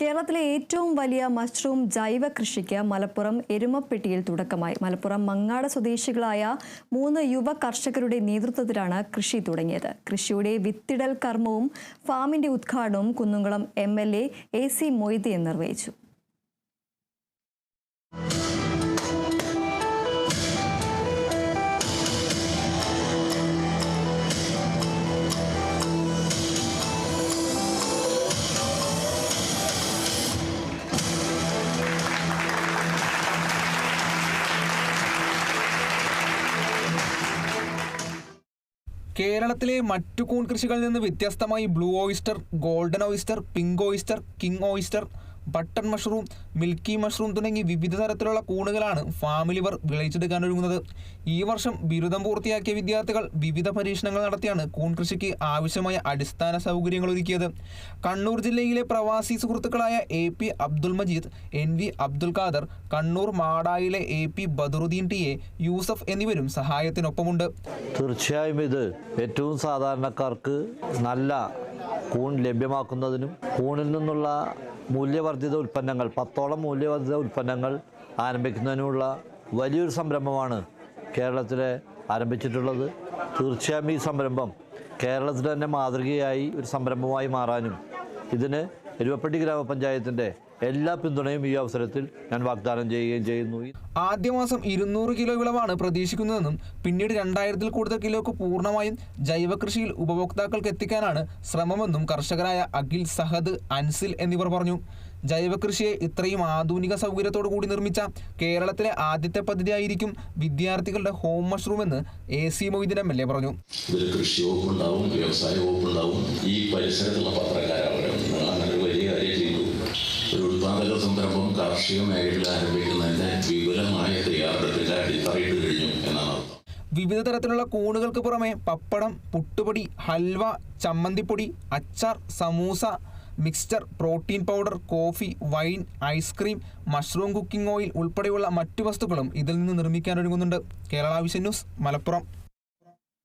കേരളത്തിലെ ഏറ്റവും വലിയ മഷ്റൂം ജൈവ കൃഷിക്ക് മലപ്പുറം എരുമപ്പെട്ടിയിൽ തുടക്കമായി. മലപ്പുറം മങ്ങാട് സ്വദേശികളായ 3 യുവ കർഷകരുടെ നേതൃത്വത്തിലാണ് കൃഷി തുടങ്ങിയത്. കൃഷിയുടെ വിത്തിടൽ കർമ്മവും ഫാമിന്റെ ഉദ്ഘാടനവും കുന്നുംകുളം MLA AC മൊയ്തീൻ നിർവഹിച്ചു. കേരളത്തിലെ മറ്റു കൂൺ കൃഷികളിൽ നിന്ന് വ്യത്യസ്തമായി blue oyster, golden oyster, pink oyster, king oyster, button mushroom, milky mushroom തുടങ്ങി വിവിധ തരത്തിലുള്ള കൂണുകളാണ് ഫാമിലിവർ വിളയിച്ചെടുക്കാൻ ഒരുങ്ങുന്നത്. ഈ വർഷം ബിരുദം പൂർത്തിയാക്കിയ വിദ്യാർത്ഥികൾ വിവിധ പരീക്ഷണങ്ങൾ നടത്തിയാണ് കൂൺ കൃഷിക്ക് ആവശ്യമായ അടിസ്ഥാന സൗകര്യങ്ങൾ ഒരുക്കിയത്. കണ്ണൂർ ജില്ലയിലെ പ്രവാസി സുഹൃത്തുക്കളായ AP Abdul Majeed, NV Abdul Khader, Kannur മാടായിലെ AP Badaruddin TA, Yusuf എന്നിവരും സഹായത്തിനൊപ്പമുണ്ട്. തീർച്ചയായും ഇത് ഏറ്റവും സാധാരണക്കാർക്ക് നല്ല കൂൺ ലഭ്യമാക്കുന്നതിനും കൂണിൽ നിന്നുള്ള മൂല്യവർദ്ധിത ഉൽപ്പന്നങ്ങൾ 10ഓളം മൂല്യവർദ്ധിത ഉൽപ്പന്നങ്ങൾ ആരംഭിക്കുന്നതിനുള്ള വലിയൊരു സംരംഭമാണ് കേരളത്തിൽ ആരംഭിച്ചിട്ടുള്ളത്. തീർച്ചയായും ഈ സംരംഭം കേരളത്തിൽ തന്നെ മാതൃകയായി ഒരു സംരംഭമായി മാറാനും ഇതിന് എരുമപ്പെട്ടി ഗ്രാമപഞ്ചായത്തിൻ്റെ എല്ലാ പിന്തുണയും ഈ അവസരത്തിൽ ഞാൻ വാഗ്ദാനം ചെയ്യുകയും ചെയ്യുന്നു. ആദ്യ മാസം 200 കിലോ വിളവാണ് പ്രതീക്ഷിക്കുന്നതെന്നും പിന്നീട് 2000-ൽ കൂടുതൽ കിലോക്ക് പൂർണ്ണമായും ജൈവ കൃഷിയിൽ ഉപഭോക്താക്കൾക്ക് എത്തിക്കാനാണ് ശ്രമമെന്നും കർഷകരായ അഖിൽ, സഹദ്, അൻസിൽ എന്നിവർ പറഞ്ഞു. ജൈവ കൃഷിയെ ഇത്രയും ആധുനിക സൗകര്യത്തോടു കൂടി നിർമ്മിച്ച കേരളത്തിലെ ആദ്യത്തെ പദ്ധതിയായിരിക്കും വിദ്യാർത്ഥികളുടെ ഹോം മഷ്റൂം എന്ന് AC മൊയ്തീൻ MLA പറഞ്ഞു. കൃഷി വകുപ്പുണ്ടാവും, വ്യവസായ വകുപ്പുണ്ടാവും, ഈ പരിസരത്തുള്ള പത്രക്കാരാവരും അങ്ങനെ വലിയ കാര്യം ചെയ്തു. ഒരു ഉത്പാദക സംരംഭം കാർഷിക മേഖല ആരംഭിക്കുന്നതിന്റെ വിപുലമായ തയ്യാറെടുപ്പിന്റെ അടിത്തറയിട്ട് കഴിഞ്ഞു എന്നാണ് അർത്ഥം. വിവിധ തരത്തിലുള്ള കൂണുകൾക്ക് പുറമെ പപ്പടം, പുട്ടുപൊടി, ഹൽവ, ചമ്മന്തിപ്പൊടി, അച്ചാർ, samosa, mixture, protein powder, coffee, wine, ice cream, mushroom cooking oil ഉൾപ്പെടെയുള്ള മറ്റു വസ്തുക്കളും ഇതിൽ നിന്ന് നിർമ്മിക്കാൻ ഒരുങ്ങുന്നുണ്ട്. Kerala vision news, Malappuram.